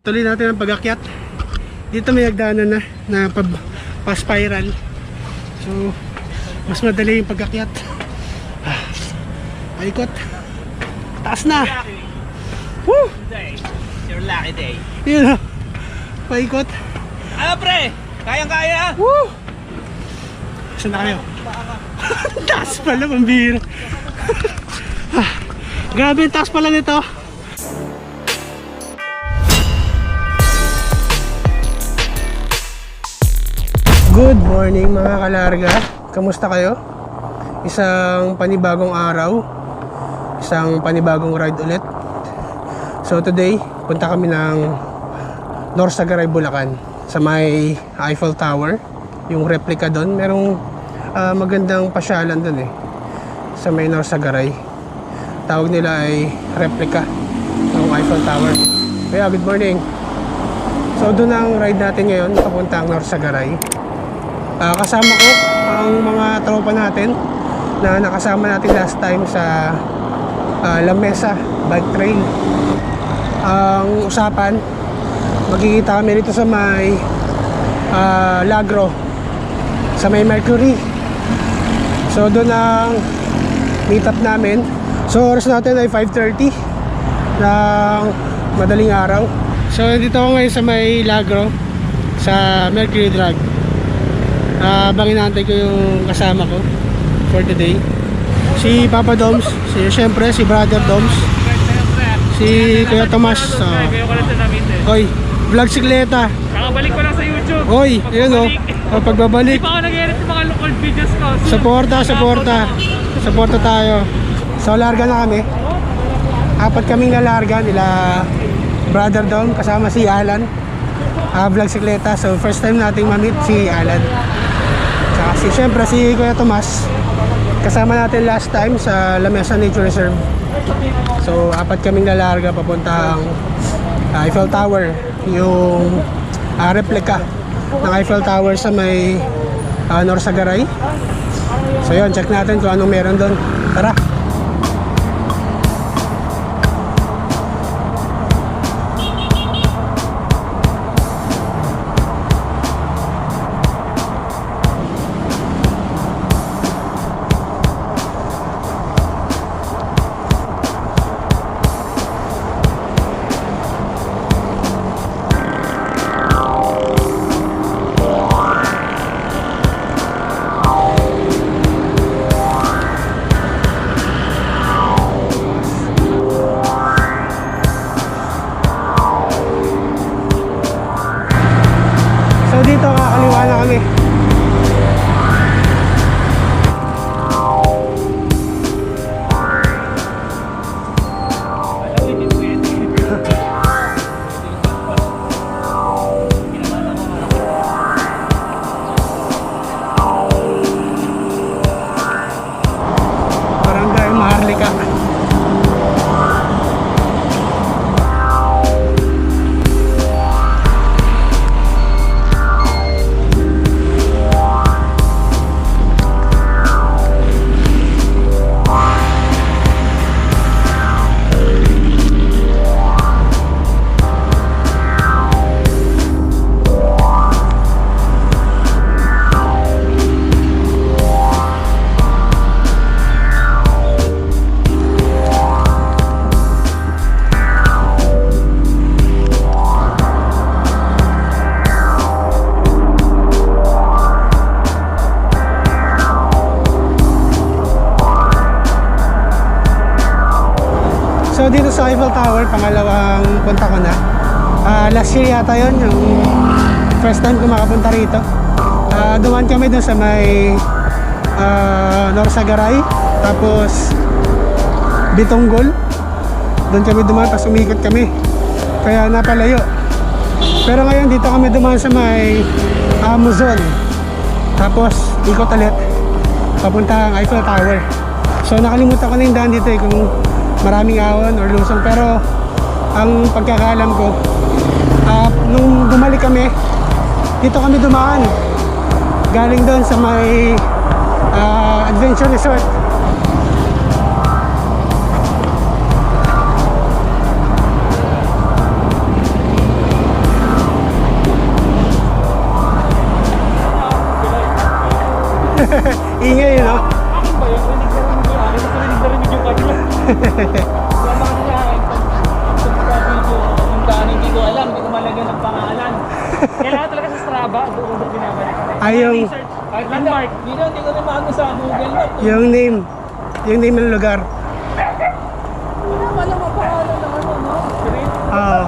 Tuloy natin ang pag-akyat. Dito may hagdanan na pa-spiral. So, mas madali yung pag-akyat. Paikot. Taas na. Woo! Your lucky day. Yun o. Paikot. Ano pre? Kayang-kaya? Woo! Saan na kayo? Taas pala, pambira. Grabe yung taas pala nito. Good morning mga kalarga. Kamusta kayo? Isang panibagong araw, isang panibagong ride ulit. So today, punta kami ng Norsagaray, Bulacan, sa may Eiffel Tower, yung replica doon. Merong magandang pasyalan doon sa may Norsagaray. Tawag nila ay replica ng Eiffel Tower. Kaya good morning. So doon ang ride natin ngayon, papunta ang Norsagaray. Kasama ko ang mga tropa natin na nakasama natin last time sa La Mesa Bike Trail. Ang usapan, magkikita kami dito sa may Lagro, sa may Mercury. So doon ang meet up namin. So oras natin ay 5:30 ng madaling araw. So dito ako ngayon sa may Lagro, sa Mercury Drag. Bang inaantay ko yung kasama ko for today, si Papa Doms, syempre si Brother Doms, si Kuya Tomas. Oy, vlog sikleta. Kakabalik ko lang sa YouTube. Oy, yun o, pagbabalik. Hindi pa ako nag-edit yung mga local videos ko. Suporta tayo. So larga na kami. Apat kaming nalarga, nila Brother Dom kasama si Alan, vlog sikleta. So first time nating ma-meet si Alan. Siyempre si Kuya Tomas, kasama natin last time sa La Mesa Nature Reserve. So apat kaming lalarga papuntang Eiffel Tower, yung replica ng Eiffel Tower sa may Norsagaray. So yun, check natin kung anong meron doon. Tara! Dito kakaliwa na kami. Barangay Maharlika. So dito sa Eiffel Tower, pangalawang punta ko na. Last year yata yun, yung first time ko makapunta rito. Dumaan kami doon sa may Norsagaray, tapos Bitonggol. Doon kami dumaan, tapos umikot kami. Kaya napalayo. Pero ngayon dito kami dumaan sa may Amazon. Tapos ikot ulit, papunta ang Eiffel Tower. So nakalimutan ko na yung daan dito kung maraming ahon or lusong, pero ang pagkakaalam ko, nung bumalik kami dito kami dumaan galing doon sa may Adventure Resort. Taba, doon binabalik. Ay, yung, Landmark. Dito, hindi ko na maano sa Google Map. yung name ng lugar. Wala mo pa ano ng ano, no? Street. Oo.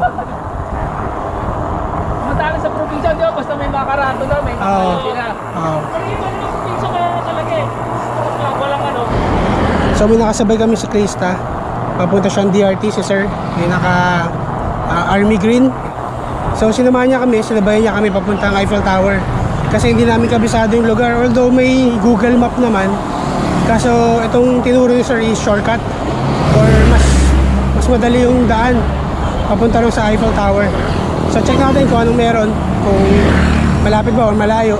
Matalo sa probinsya, di ba? Basta may makarado na, may Oo. sila. Oo. Pero iba naman sa probinsya kaya talaga eh. Walang ano. So may nakasabay kami sa Krista. Papunta siyang DRT si sir. May naka army green. So sinamahan niya kami, sinabayan niya kami papuntang Eiffel Tower. Kasi hindi namin kabisado yung lugar. Although may Google Map naman. Kaso itong tinuro ni sir is shortcut. Or mas madali yung daan papunta rin sa Eiffel Tower. So check natin kung anong meron. Kung malapit ba o malayo.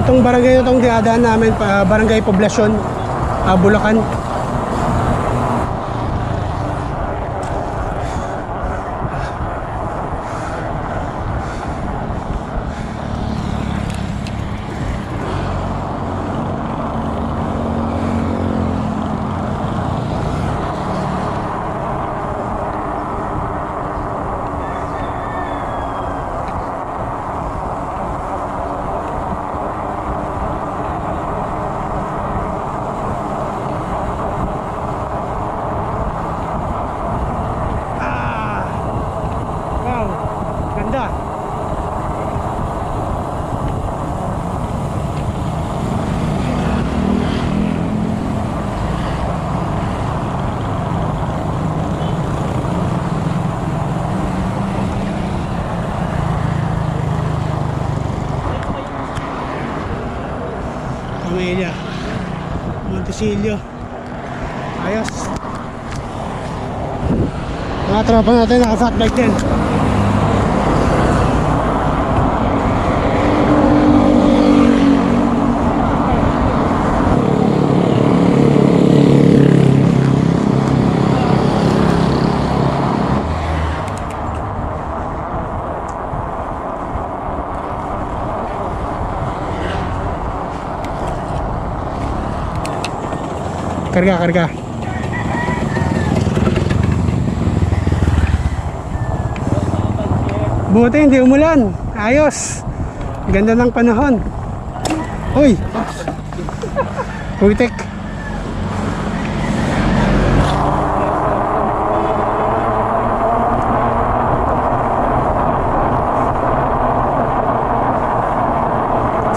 Itong barangay na itong dinadaan namin, Barangay Poblacion, Bulacan. Wow, ganda. Camellia, Montesilio. Ayos. Mga tropa natin naka-fat bike din. Karga. Buti hindi umulan. Ayos. Ganda ng panahon. Uy. Putik.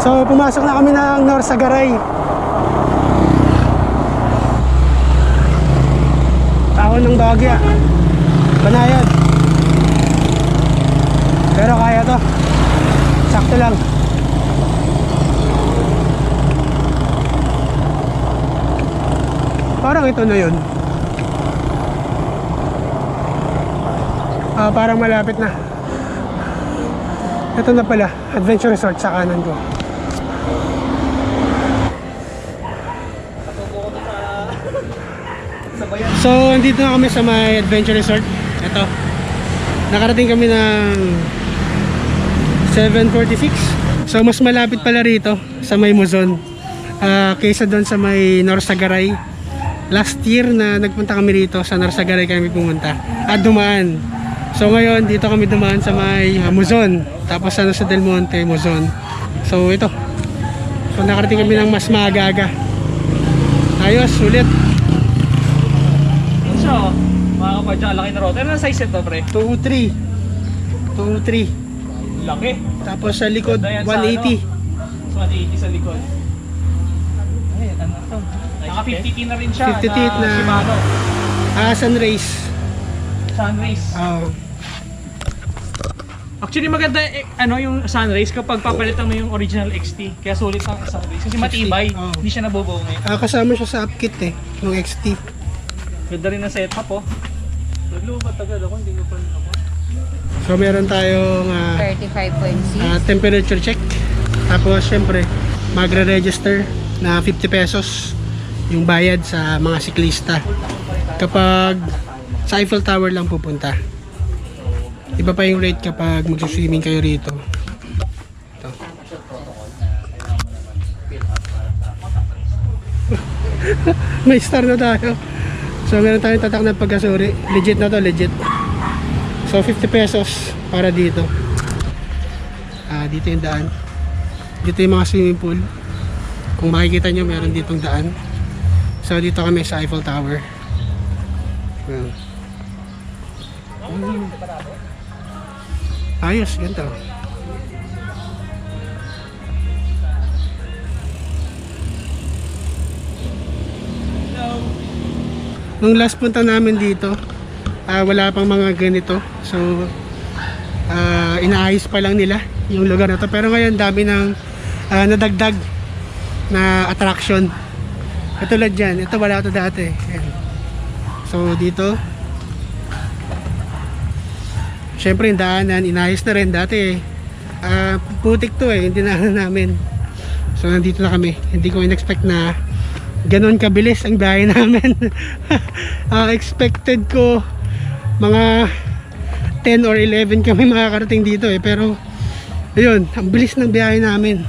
So pumasok na kami ng Norsagaray. Tahon ng Bagya. Banayad. Pero kaya to. Sakto lang. Parang ito na yun. Parang malapit na. Ito na pala. Adventure Resort sa kanan ko. So, andito na kami sa may Adventure Resort. Ito. Nakarating kami ng 7:46. So mas malapit pala rito sa may Muzon kaysa doon sa may Norsagaray. Last year na nagpunta kami rito sa Norsagaray kami pumunta at dumaan. So ngayon dito kami dumaan sa may Muzon. Tapos sa Del Monte, Muzon. So ito. So nakarating kami ng mas maaga-aga. Ayos, sulit. So, mga kapadya, laki na router. Ano size ito, pre? 203. Laki. Tapos sa likod Ganda yan 180. Sa 180 sa likod. Ay, ano to? Naka 50T na rin siya. 50T na Shimano. Sunrace. Sunrace. Actually maganda yung Sunrace kapag papalitan mo yung original XT. Kaya sulit ang Sunrace. Kasi matibay. Oo. Hindi siya nabubungi. Kasama siya sa upkit ng XT. Ganda rin ang setup oh. Naglubat agad ako, hindi ko pa rin ako. So meron tayong 35.6. temperature check. Tapos syempre magre-register na 50 pesos yung bayad sa mga siklista kapag sa Eiffel Tower lang pupunta. Iba pa yung rate kapag mag-swimming kayo rito. Ito. May star na tayo. So meron tayong tatak na pagkasuri. Legit na to, legit. So 50 pesos para dito. Dito yung daan. Dito yung mga swimming pool. Kung makikita nyo, meron ditong daan. So dito kami sa Eiffel Tower. Well. Ayos, ganito. Nung last punta namin dito, wala pang mga ganito. So inaayos pa lang nila yung lugar na to. Pero ngayon dami ng nadagdag na attraction. Katulad dyan, ito wala ito dati. Ayan. So dito, syempre yung daanan, inayos na rin dati. Putik to hindi na namin. So nandito na kami. Hindi ko in-expect na ganon kabilis ang biyahe namin. Expected ko mga 10 or 11 kami makakarating dito pero ayun, ang bilis ng biyahe namin.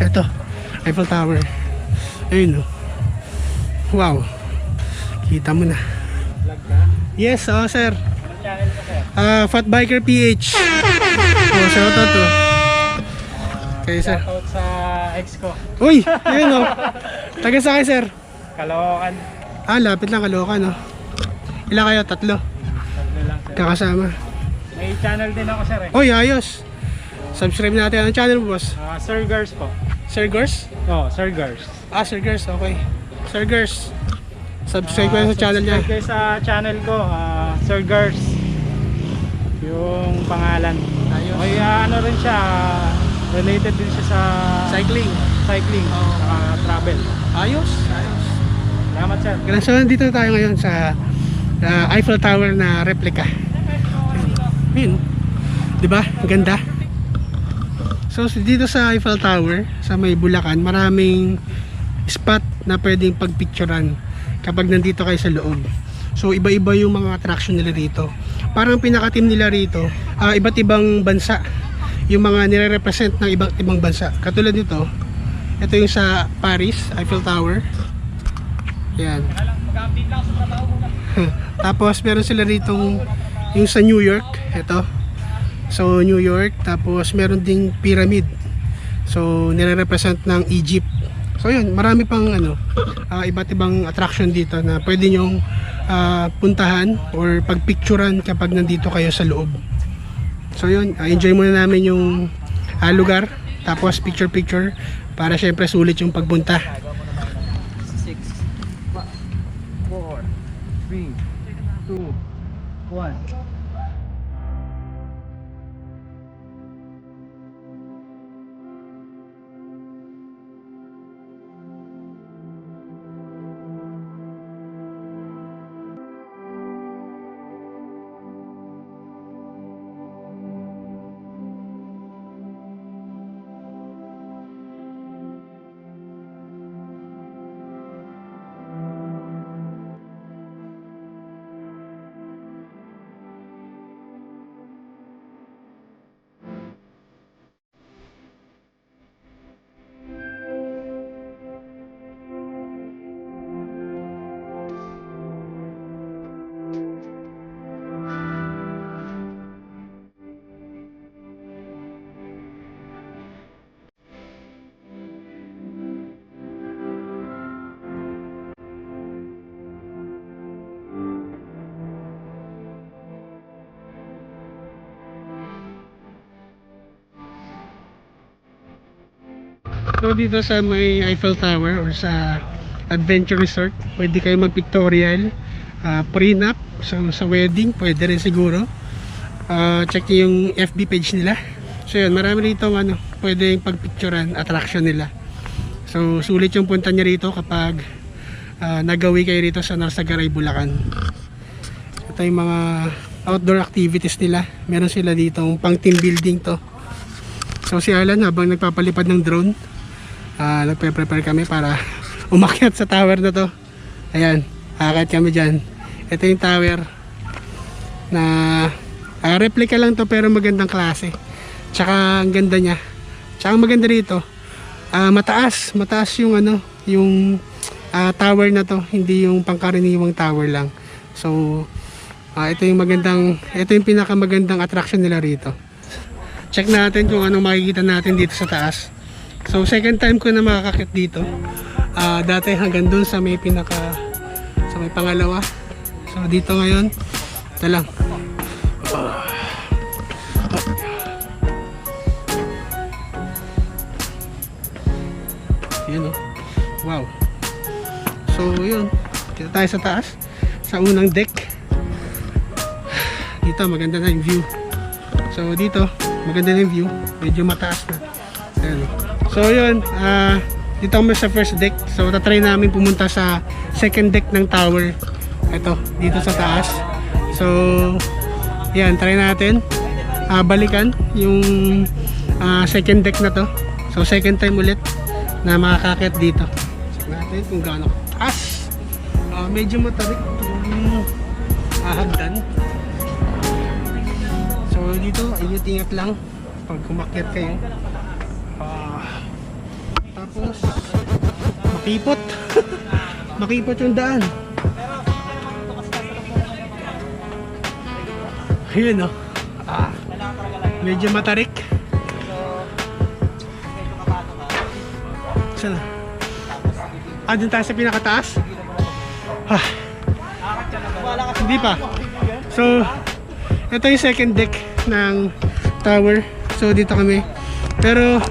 Eto, Eiffel Tower. Ayun, wow, kita mo na. Yes, sir. Fat Biker PH. Shout out to. Okay, sir. Shoutout sa ex ko. Uy, ayun taga sa akin, sir. Caloocan. Lapit lang Caloocan, Ilan kayo? Tatlo? Tatlo lang sir. Kakasama. May channel din ako sir Uy, ayos. Subscribe natin. Anong channel mo, boss? Sir Girls po. Sir Gers? Sir Girls. Sir Gers, okay. Sir Gers. Subscribe ko sa channel niya. Subscribe kayo sa channel ko, Sir Girls. Yung pangalan. Ayos. Okay, ano rin siya, related din siya sa Cycling. travel. Ayos. Salamat sir. So, nandito na tayo ngayon sa Eiffel Tower na replica. Ayun. Diba? Ang ganda. So, dito sa Eiffel Tower, sa may Bulacan, maraming spot na pwedeng pagpicturan kapag nandito kayo sa loob. So, iba-iba yung mga attraction nila rito. Parang pinaka-team nila rito, iba't ibang bansa. Yung mga nire-represent ng iba't ibang bansa. Katulad nito, ito yung sa Paris, Eiffel Tower. Yan. Tapos meron sila rito yung sa New York, ito. So New York, tapos meron ding pyramid. So nire-represent ng Egypt. So yun, marami pang iba't ibang attraction dito na pwede nyong puntahan or pagpicturan kapag nandito kayo sa loob. So yun, enjoy muna namin yung lugar, tapos picture para syempre sulit yung pagpunta. 6, 4, 3, 2, 1. So dito sa may Eiffel Tower or sa Adventure Resort, pwede kayo mag-pictorial, prenup, sa wedding, pwede rin siguro. Check nyo yung FB page nila. So yun, marami rito pwede pagpicturan, attraction nila. So sulit yung punta nyo rito kapag nagawi kayo rito sa Narsagaray, Bulacan. Ito yung mga outdoor activities nila. Meron sila dito pang team building to. So si Alan habang nagpapalipad ng drone, nagpe-prepare kami para umakyat sa tower na to. Ayan, akit kami dyan. Ito yung tower na replica lang to pero magandang klase. Tsaka ang ganda niya. Tsaka ang maganda rito, mataas yung yung tower na to, hindi yung pangkaraniwang tower lang. So ito yung pinaka magandang attraction nila rito. check natin kung anong makikita natin dito sa taas. So second time ko na makakakit dito. Dati hanggang dun sa may sa may pangalawa. So dito ngayon, ito lang. Yun, oh. Wow. So yun, dito tayo sa taas, sa unang deck. Dito maganda na yung view. So dito maganda na yung view, medyo mataas na. Ayan. So yun, dito kami sa first deck. So tatry namin pumunta sa second deck ng tower. Ito, dito sa taas. So yan, try natin balikan yung second deck na to. So second time ulit na makakakit dito. Check natin kung gaano kataas. Medyo matarik yung hagdan. So dito, ingat-ingat lang pag kumakyat kayo. Tapos makipot. Makipot yung daan. Ayun, oh. Medyo matarik. Saan na? Dun tayo sa pinakataas? Hindi pa. So ito yung second deck ng tower. So dito kami. Pero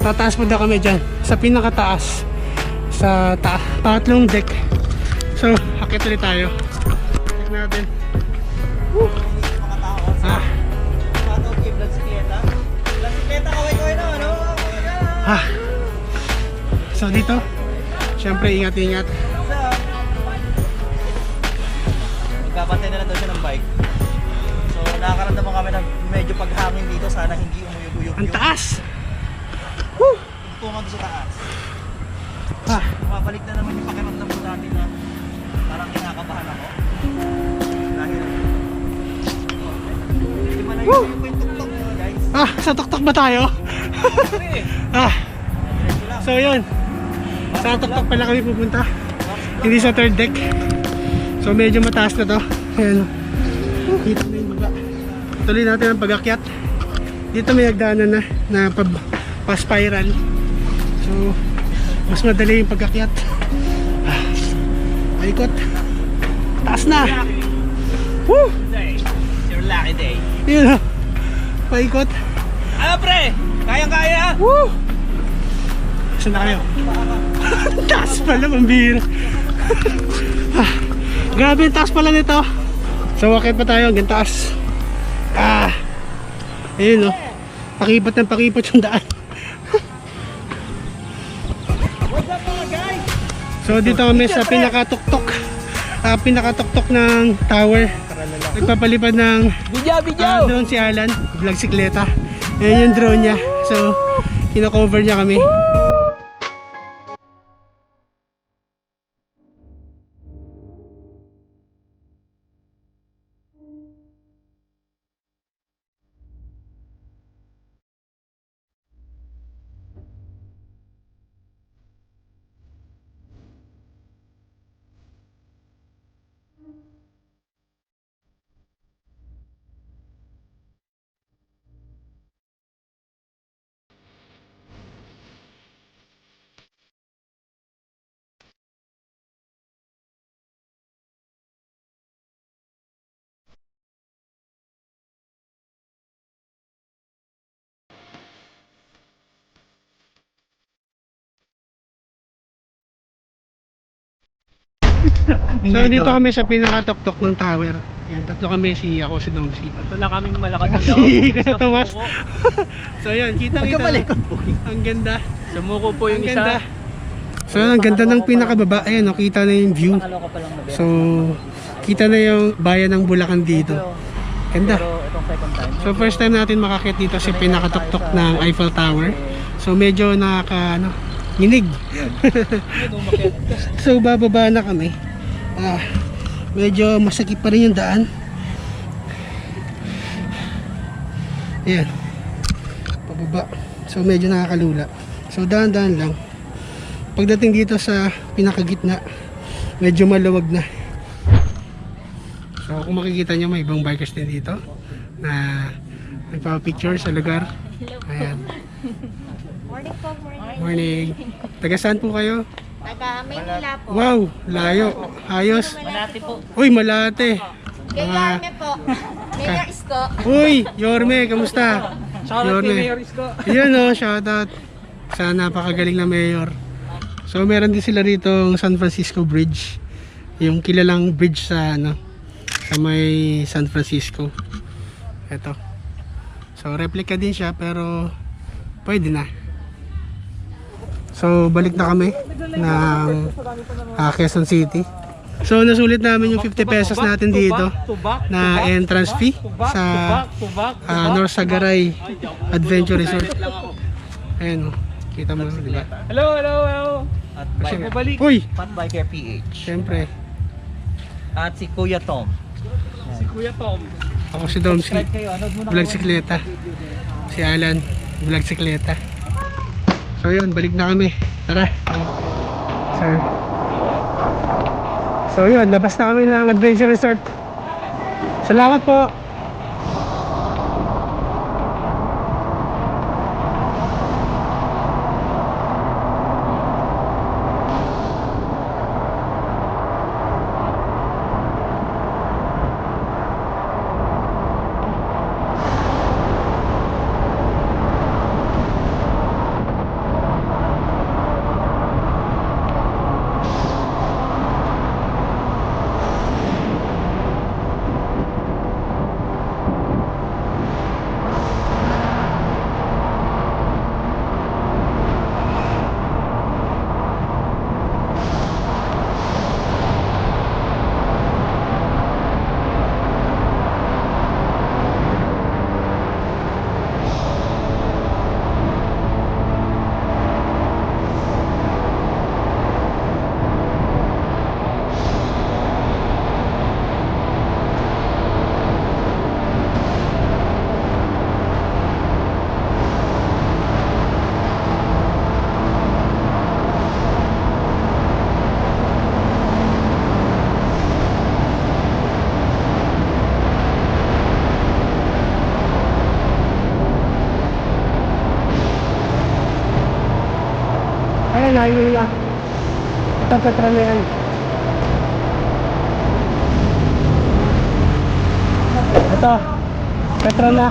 tataas po daw kami dyan sa pinakataas, sa pangatlong deck. So akit ulit tayo. Check natin. Woo! So dito, syempre ingat-ingat. Magkapantay na lang daw siya ng bike. So nakakaramdaman kami ng medyo paghangin dito. Sana hindi umuyog-uyog Ang yung taas! Woo! tungan sa taas. Mabalik na naman yung pakiramdam ko dati na parang kinakabahan ako. Dahil hindi man Woo! yung tuktok guys. Sa tuktok ba tayo? So yun, sa tuktok pala kami pupunta, hindi sa third deck. So medyo mataas na to. Ayan, kita na yung baga. Tuloy natin ang pag-akyat. Dito may hagdanan na pa-spiral. So mas madali yung pag-akyat. Paikot. Taas na. Woo! It's your lucky day. Yun, paikot. Ano pre? Kayang-kaya? Woo! Saan na kayo? Taas pala, mambira. Grabe yung taas pala nito. So wakit pa tayo hanggang taas. Ayun, oh. Pakipot ng pakipot yung daan. So dito kami sa pinakatuktok. Pinakatuktok ng tower. Nagpapalipad ng drone si Alan, vlog sikleta. Ayan yung drone niya. So kino-cover niya kami. So dito kami sa pinakatuktok ng tower. Yan, tatlo kami, ako, si Domsi. Wala kaming malakas na Kaya Tomas. So yan, kita-kita. Ang ganda. Sumuko po yung Ang isa. ganda. So ang ganda ng pinakababa. Ayan, no, kita na yung view. Nakaloka pa lang na So kita na yung bayan ng Bulacan dito. Ganda. Pero itong second time. So first time natin makakit dito sa pinakatuktok ng Eiffel Tower. So medyo nginig. So bababa na kami. Medyo masakit pa rin yung daan. Ayan. Pababa. So medyo nakakalula. So dahan-dahan lang. Pagdating dito sa pinakagitna, medyo maluwag na. So kung makikita nyo, may ibang bikers din dito na Nagpapapicture sa lugar. Ayan. Morning po, morning. Morning. Taga saan po kayo? Taga Maynila po. Wow, layo. Ayos. Malati po. Uy, Malate. Kay Yorme po. Mayor Isko. Uy, Yorme, kamusta? Shoutout kay Mayor Isko. Yan o, shoutout sa napakagaling na mayor. So meron din sila rito ang San Francisco Bridge. Yung kilalang bridge sa ano, sa may San Francisco. Ito. So replica din siya pero pwede na. So balik na kami ng Quezon City. So nasulit namin yung 50 pesos natin dito na entrance fee sa North Sagaray Adventure Resort. Ayan o, kita mo, di ba? Hello, hello, hello. At Balik. Uy, Fun Biker PH. syempre, At si Kuya Tom. Si Kuya Tom. ako si Domski, Subscribe kayo. Ano muna vlog sikleta. Si Alan, vlog sikleta. So yun, balik na kami. Tara. Sir. So yun, labas na kami ng Adventure Resort. Salamat po. Ayan, highway na. Ito, Petra na yan. Ito, Petra na.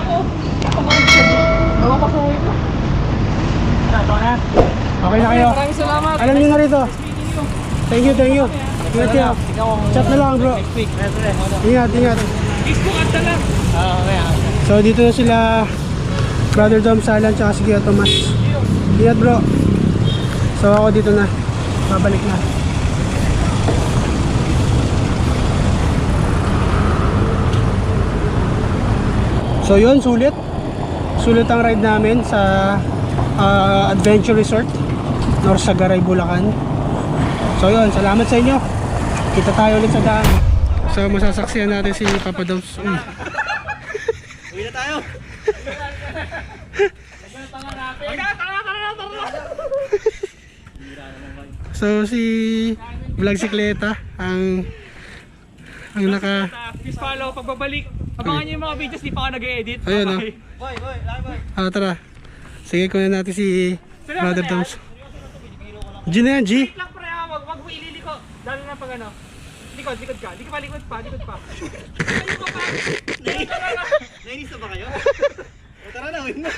Okay na kayo. Maraming salamat. Alam nyo na rito. Thank you, thank you. Ingat kayo. Chat na lang bro. Ingat, ingat. Facebook at lang. So dito na sila Brother Dom Salan tsaka si Kuya Tomas. Ingat bro. So ako dito na. Babalik na. So yun, sulit. Sulit ang ride namin sa Adventure Resort North Sagaray, Bulacan. So yun, salamat sa inyo. Kita tayo ulit sa daan. So masasaksihan natin si Papa Doms. Uy. Uwi na tayo. So si Vlog Sikleta ang naka Please follow pagbabalik. Abangan niyo yung mga videos, di pa ako nag-edit. ayun oh. Boy, laki boy. Tara. Sige, kunin natin si Brother Doms. G na yan, G. Wait lang pre, wag mo ililiko. Lalo na pag ano. Likod ka. Di ka pa, likod pa. Likod pa. Nainis na ba kayo? O, tara na, uwi na.